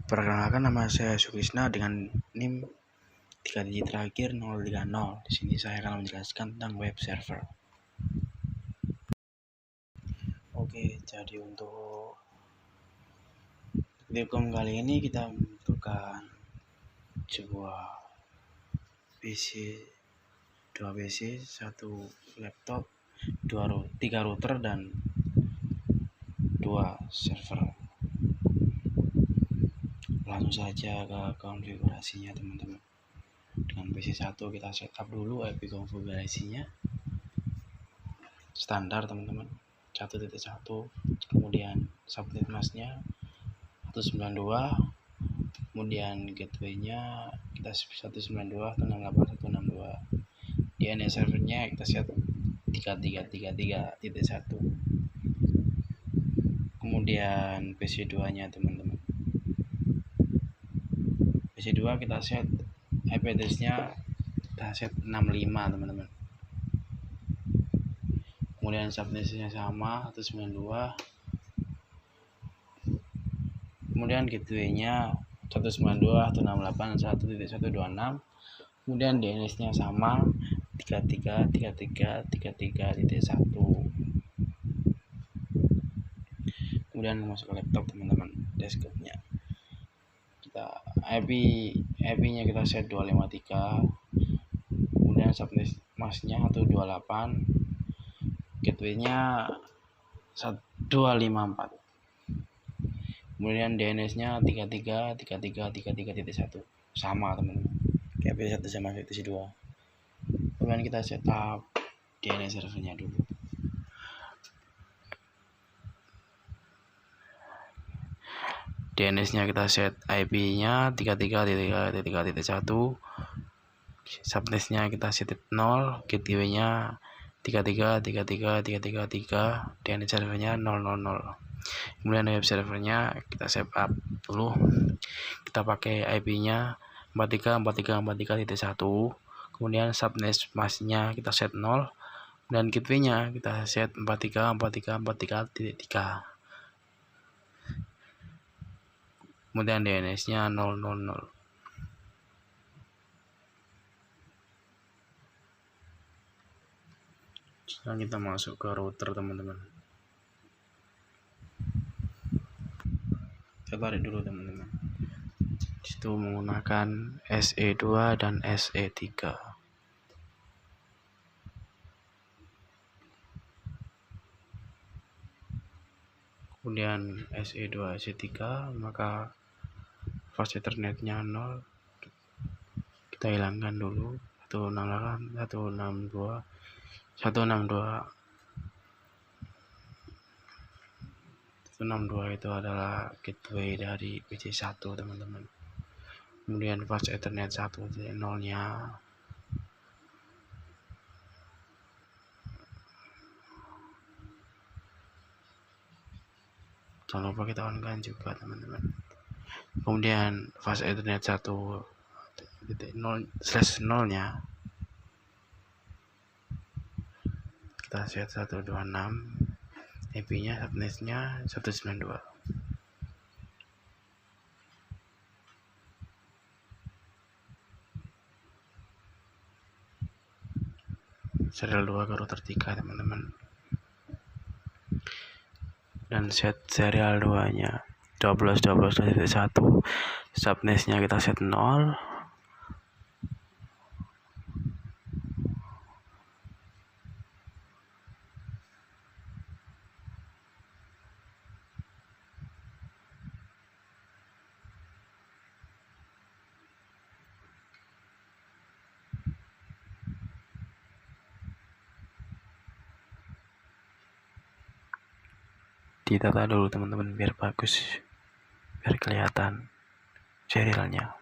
Perkenalkan, nama saya Sukrisna dengan NIM 3 digit terakhir 030. Di sini saya akan menjelaskan tentang web server. Oke, jadi untuk video kali ini kita membutuhkan sebuah PC, 2 PC, 1 laptop, 3 router dan 2 server. Langsung saja ke konfigurasinya teman-teman. Dengan PC 1 kita setup dulu IP konfigurasinya standar teman-teman, 1.1, kemudian subnet masknya 192, kemudian gateway-nya kita 192.168.162, DNS servernya kita set 3333.1, kemudian PC2 nya teman-teman, PC2 kita set IP address-nya kita set 65 teman-teman, kemudian subnetnya sama 192, kemudian gateway-nya 192.168.1.126, kemudian DNS-nya sama 333333.1, kemudian masuk ke laptop teman-teman, desktopnya kita IP-nya kita set 253, kemudian subnet masknya 128, gateway-nya 254, kemudian DNS-nya 333333.1, sama teman-teman kayak PC1 sama PC2. Kemudian kita setup DNS servernya dulu. DNS-nya kita set IP-nya 3333.1, subnet-nya kita set 0, gateway-nya 333333, DNS servernya 000. Kemudian web servernya kita setup dulu, kita pakai IP-nya 434343.1, kemudian subnet masknya kita set 0, dan gateway-nya kita set 434343.3, kemudian DNS-nya 000. Sekarang kita masuk ke router teman-teman. Kita tarik dulu teman-teman. Itu menggunakan SE2 dan SE3. Kemudian SE2 SE3, maka fast ethernetnya 0, kita hilangkan dulu. 162 itu adalah gateway dari PC1 teman-teman. Kemudian fast ethernet 1.0 nya jangan lupa kita on kan juga teman-teman. Kemudian fast ethernet 1.0/0 nya kita set 126, IP-nya subnetnya 192. Serial 2 ke router 3 teman-teman, dan set serial 2 nya 12.12.1, subnetnya kita set 0, ditata dulu teman-teman biar bagus, biar kelihatan serialnya.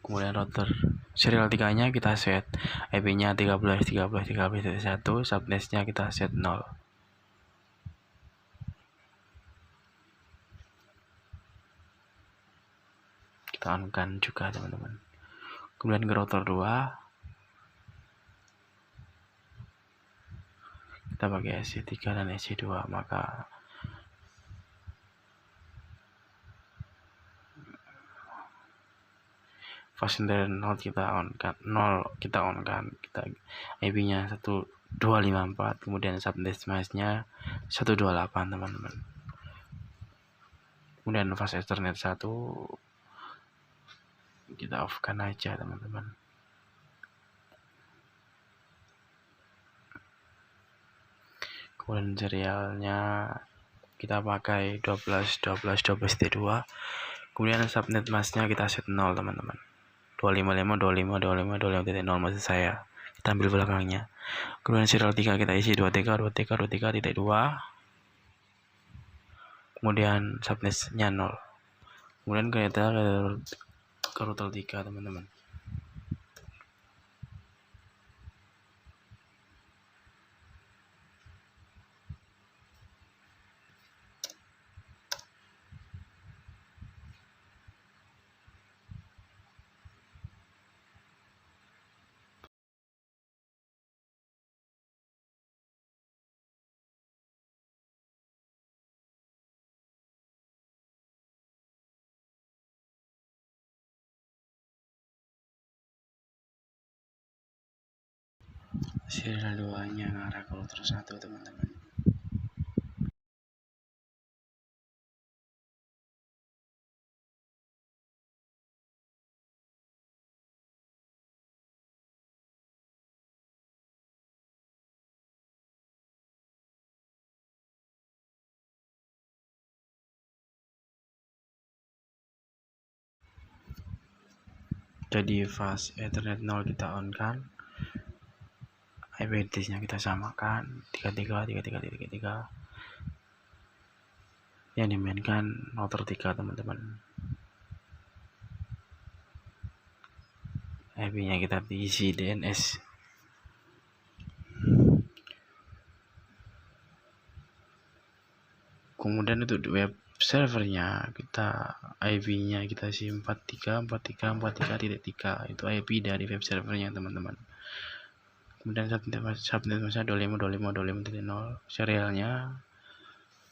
Kemudian router serial 3 nya kita set IP-nya 13.13.13.1, subnetnya kita set 0. Kita on-kan juga teman-teman. Kemudian ke router 2 kita pakai SC3 dan SC2, maka fast internet kita on kan, 0 kita on kan, kita IP nya 1254, kemudian subnet masknya 128 teman-teman. Kemudian fast ethernet 1 kita off kan aja teman-teman. Kemudian serialnya kita pakai 12 kemudian subnet masknya kita set 0 teman-teman, 255 maksud saya, kita ambil belakangnya. Kemudian serial 3 kita isi 23.2, kemudian subnetnya 0, kemudian kita ke router 3 teman-teman. Serial 2 nya ngarah ke router 1 teman-teman. Jadi fast ethernet 0 kita on kan, IP address-nya kita samakan 33 yang dimainkan router 3 teman-teman. IP nya kita isi DNS, kemudian untuk web servernya kita IP nya kita isi 43.43.43.3, itu IP dari web servernya teman-teman. Kemudian subnet masknya 25.25.25.0, serialnya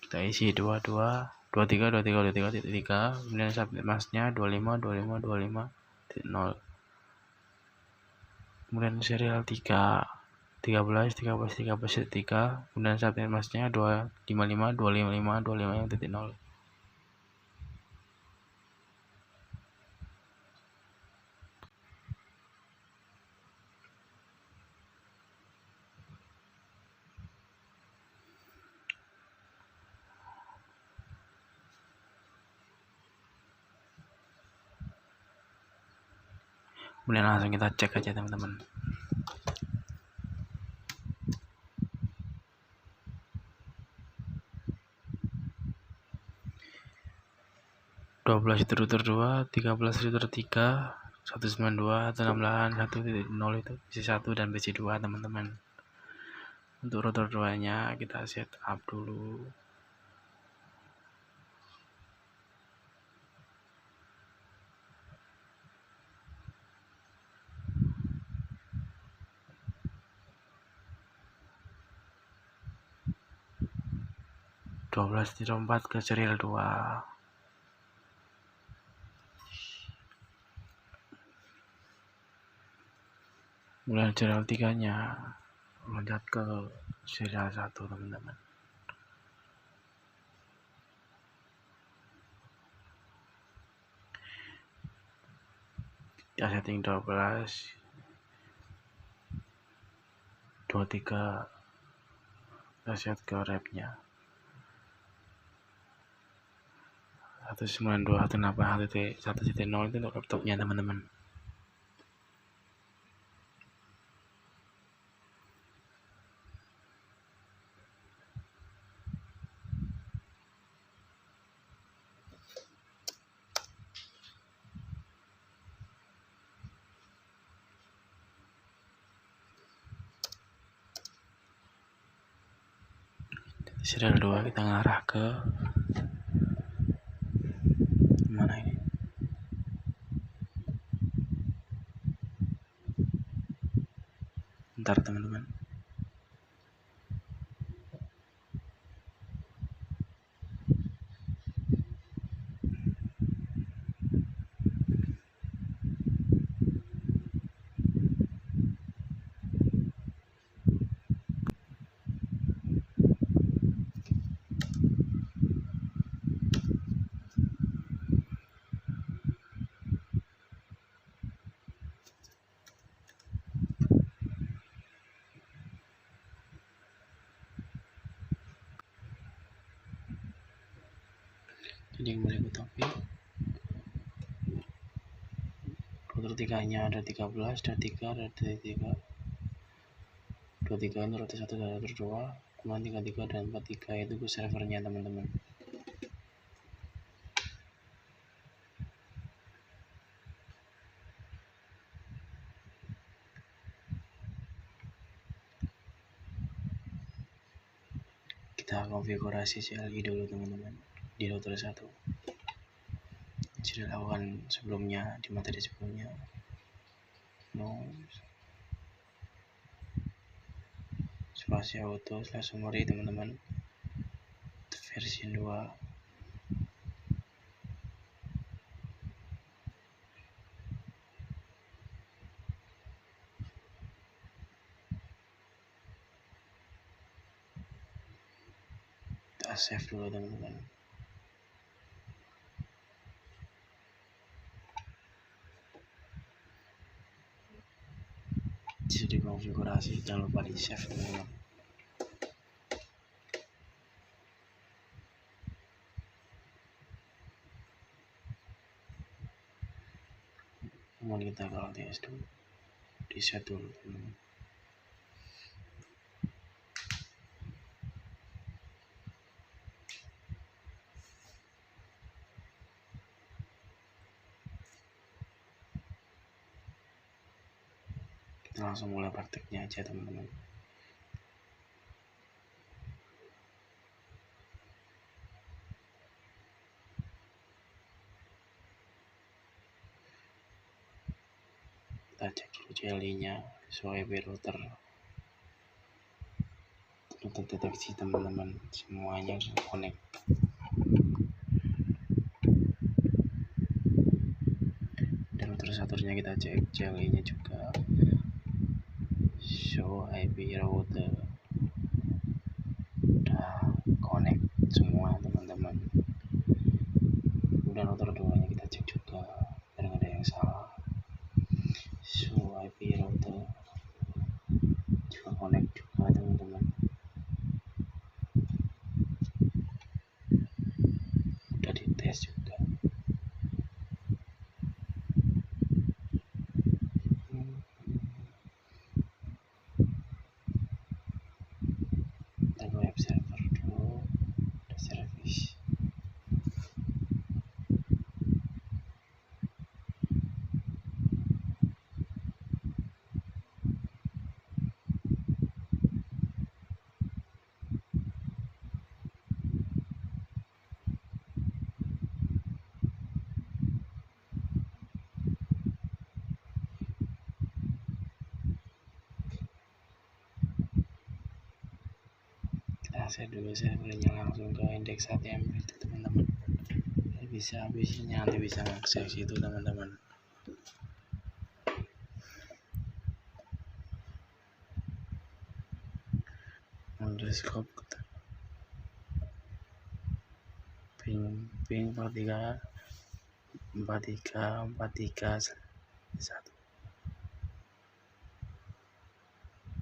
kita isi 23.23.23.3, kemudian subnet masknya 25.25.25.0, kemudian serial 13, kemudian subnet masknya 255.255.255.0. Kemudian langsung kita cek aja teman-teman. itu router 2, 13 router 3, 192, 168, 1.0 itu PC1 dan PC2 teman-teman. Untuk router 2 nya kita set up dulu. .4 ke serial 2. Kemudian serial 3 nya loncat ke serial 1 teman-teman. Kita setting 12 23, kita set ke rep nya 192.168.1.0 itu untuk laptopnya teman-teman. Serial 2 kita ngarah ke mana ini? Bentar teman-teman. Jadi kembali ke topik. Router 3-nya ada 13, ada 3, ada 3. 23 itu router 1 dan router 2, kemudian 33 dan 43 itu ke servernya teman-teman. Kita konfigurasi CLI dulu teman-teman di router 1. Sudah dilakukan sebelumnya di materi sebelumnya. Spasi auto / summary teman-teman, versi 2. Kita save dulu teman-teman. Sudah dikonfigurasi, jangan lupa di save teman-teman. Kemudian kita ke LTS dulu, di set dulu teman-teman. Kita langsung mulai prakteknya aja teman-teman. Kita cek dulu CLI-nya sesuai IP router untuk deteksi teman-teman, semuanya connect. Dan router satunya kita cek CLI-nya juga, show IP router udah connect semua teman-teman. Kemudian router 2 nya kita cek juga biar nggak ada yang salah, show IP router juga connect juga teman-teman. Udah dites juga. Kita ke web server dulu, ada service. Set dulu servernya langsung ke indeks HTML itu teman-teman, bisa nanti bisa akses itu teman-teman. Underscore ping 43 1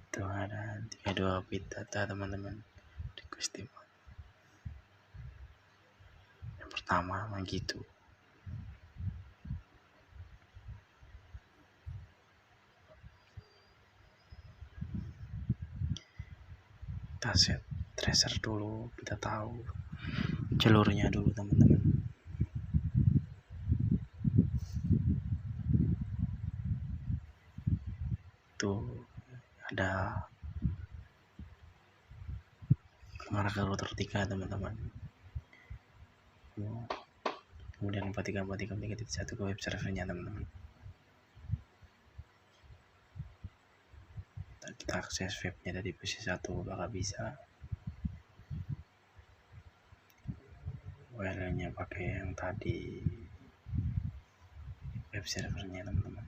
itu ada 32 bit data teman-teman. Request yang pertama gitu. Kita set tracer dulu, kita tahu jalurnya dulu teman-teman. Tuh ada mengarah ke router 3 teman-teman. Kemudian 43 ke web servernya teman-teman. Kita akses webnya dari PC 1 bakal bisa. URL-nya pakai yang tadi web servernya teman-teman.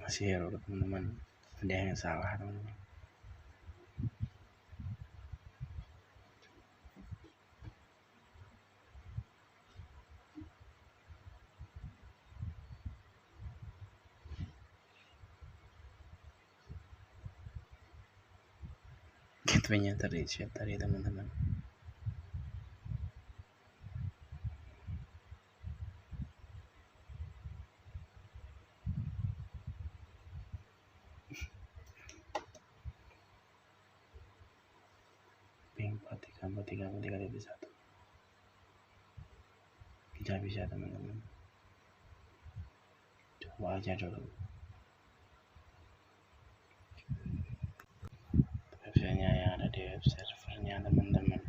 Masih error teman-teman, ada yang salah teman-teman. CSV-nya terset tadi teman-teman. Ping 434343.1 bisa teman-teman, coba aja dulu websitenya yang ada di web servernya teman-teman.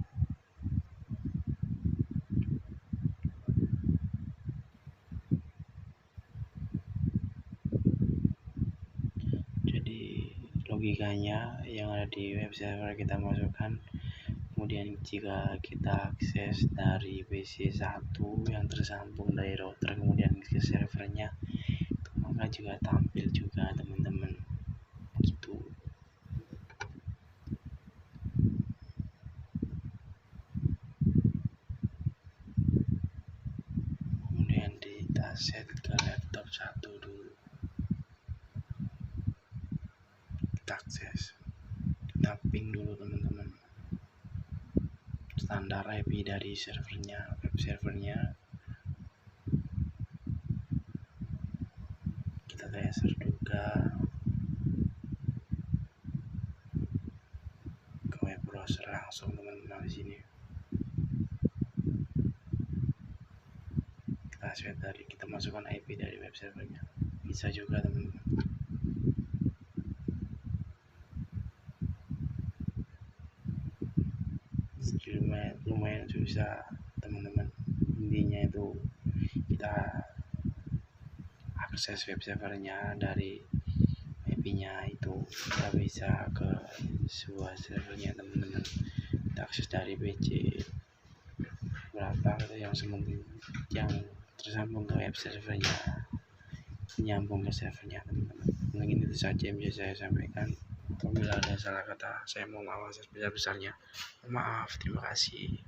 Jadi logikanya yang ada di web server kita masukkan, kemudian jika kita akses dari PC1 yang tersambung dari router kemudian ke servernya, itu maka juga tampil juga teman-teman, gitu. Kemudian kita set ke laptop 1 dulu, kita akses, kita ping dulu teman-teman standar IP dari servernya, web servernya. Kita tracer juga ke web browser langsung teman-teman. Di sini kita set dari, kita masukkan IP dari web servernya, bisa juga teman-teman. Lumayan susah teman-teman, intinya itu kita akses web servernya dari IP-nya itu, kita bisa ke sebuah servernya teman-teman. Kita akses dari PC berapa gitu, yang sementing yang tersambung ke web servernya, nyambung ke servernya teman-teman. Mungkin itu saja yang bisa saya sampaikan. Apabila ada salah kata, saya mohon maaf sebesar-besarnya. Maaf, terima kasih.